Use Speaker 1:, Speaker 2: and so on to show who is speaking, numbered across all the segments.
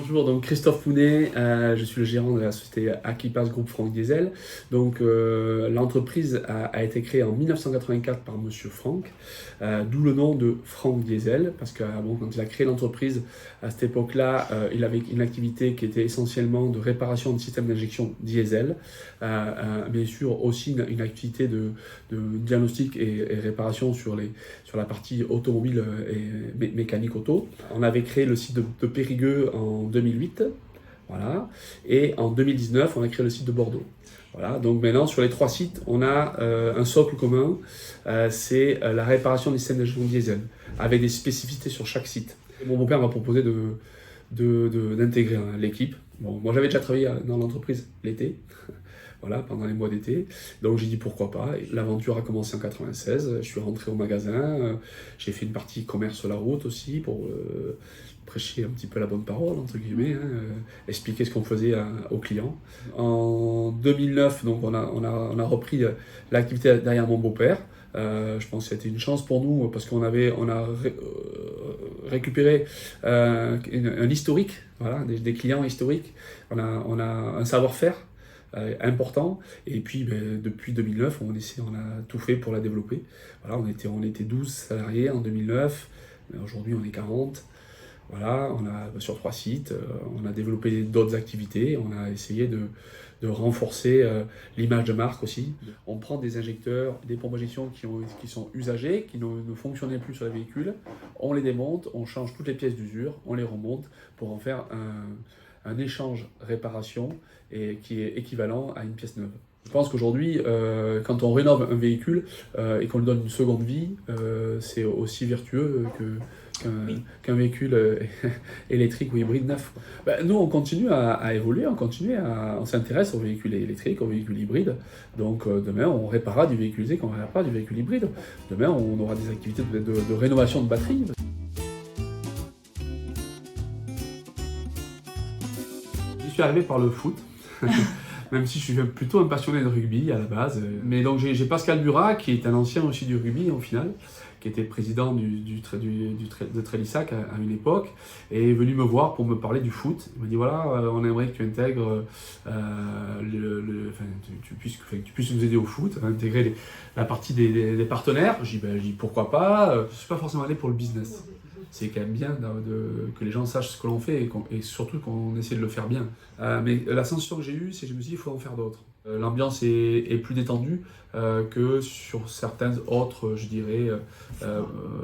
Speaker 1: Bonjour, donc Christophe Pounet, je suis le gérant de la société Aquipas Group Franck Diesel. Donc l'entreprise a été créée en 1984 par Monsieur Franck, d'où le nom de Franck Diesel, parce que quand il a créé l'entreprise, à cette époque-là, il avait une activité qui était essentiellement de réparation de systèmes d'injection diesel, bien sûr aussi une activité de diagnostic et réparation sur la partie automobile et mécanique auto. On avait créé le site de Périgueux en 2008, voilà, et en 2019, on a créé le site de Bordeaux. Voilà, donc maintenant, sur les trois sites, on a un socle commun, c'est la réparation des systèmes d'injection diesel, avec des spécificités sur chaque site. Mon beau-père m'a proposé d'intégrer l'équipe. Bon, moi, j'avais déjà travaillé dans l'entreprise l'été, voilà, pendant les mois d'été. Donc j'ai dit pourquoi pas. L'aventure a commencé en 96. Je suis rentré au magasin. J'ai fait une partie commerce sur la route aussi pour prêcher un petit peu la bonne parole, entre guillemets, expliquer ce qu'on faisait aux clients. En 2009, donc on a repris l'activité derrière mon beau-père. Je pense que c'était une chance pour nous parce qu'on a récupéré un historique, voilà, des clients historiques. On a un savoir-faire important, et puis depuis 2009 on a tout fait pour la développer. Voilà, on était 12 salariés en 2009, mais aujourd'hui on est 40. Voilà, on a sur 3 sites, on a développé d'autres activités, on a essayé de renforcer l'image de marque aussi. On prend des injecteurs, des pompes à injection qui sont usagés, qui ne fonctionnaient plus sur les véhicules, on les démonte, on change toutes les pièces d'usure, on les remonte pour en faire un échange réparation et qui est équivalent à une pièce neuve. Je pense qu'aujourd'hui, quand on rénove un véhicule et qu'on lui donne une seconde vie, c'est aussi vertueux qu'un véhicule électrique ou hybride neuf. Nous, on continue à évoluer, on s'intéresse aux véhicules électriques, aux véhicules hybrides. Donc demain, on réparera du véhicule électrique, on réparera du véhicule hybride. Demain, on aura des activités de rénovation de batterie. Je suis arrivé par le foot, même si je suis plutôt un passionné de rugby à la base. Mais donc j'ai Pascal Burat, qui est un ancien aussi du rugby au final, qui était président de Trélissac à une époque, et est venu me voir pour me parler du foot. Il m'a dit voilà, on aimerait que tu intègres, tu puisses nous aider au foot, intégrer la partie des partenaires. J'ai dit pourquoi pas, je ne suis pas forcément allé pour le business. C'est quand même bien que les gens sachent ce que l'on fait et surtout qu'on essaie de le faire bien. Mais la sensation que j'ai eue, c'est que je me suis dit, il faut en faire d'autres. L'ambiance est plus détendue que sur certains autres, je dirais,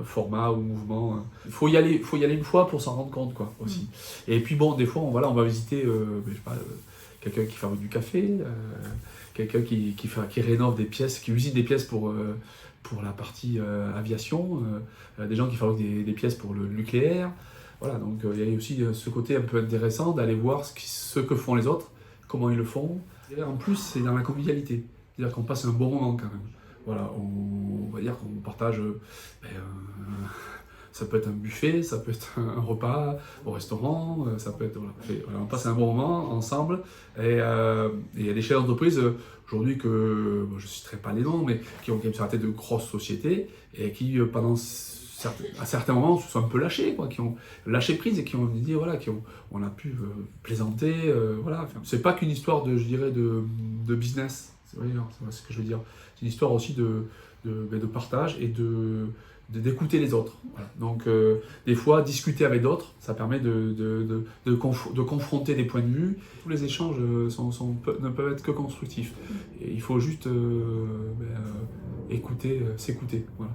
Speaker 1: formats ou mouvements. Il faut y aller une fois pour s'en rendre compte, quoi, aussi. Et puis bon, des fois, on va visiter, je sais pas, quelqu'un qui fabrique du café, quelqu'un qui rénove des pièces, qui usine des pièces pour la partie aviation, des gens qui fabriquent des pièces pour le nucléaire. Voilà, donc il y a aussi ce côté un peu intéressant d'aller voir ce que font les autres, comment ils le font. Et en plus, c'est dans la convivialité, c'est-à-dire qu'on passe un bon moment quand même. Voilà, on va dire qu'on partage, ça peut être un buffet, ça peut être un repas au restaurant, ça peut être, voilà, on passe un bon moment ensemble. Et il y a des chefs d'entreprise aujourd'hui que je ne citerai pas les noms, mais qui ont quand même sur la tête de grosses sociétés et qui à certains moments se sont un peu lâchés, quoi, qui ont lâché prise et qui ont dit voilà, on a pu plaisanter, voilà. Enfin, c'est pas qu'une histoire je dirais de business, c'est ce que je veux dire. C'est une histoire aussi de partage et d'écouter les autres. Voilà. Donc des fois, discuter avec d'autres, ça permet de confronter des points de vue. Tous les échanges ne peuvent être que constructifs. Et il faut juste écouter, s'écouter. Voilà.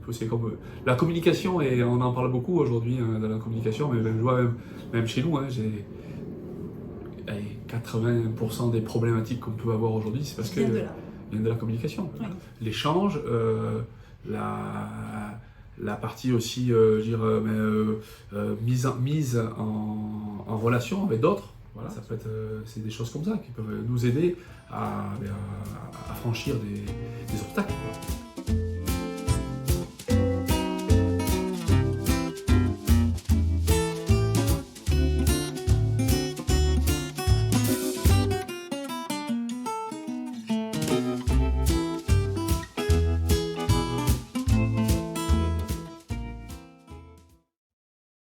Speaker 1: C'est comme la communication, et on en parle beaucoup aujourd'hui de la communication, mais je vois même chez nous, j'ai 80% des problématiques qu'on peut avoir aujourd'hui, c'est parce que vient de la communication. Oui. L'échange, la partie aussi, mise en relation avec d'autres. Voilà, ça peut être, c'est des choses comme ça qui peuvent nous aider à franchir des obstacles, quoi.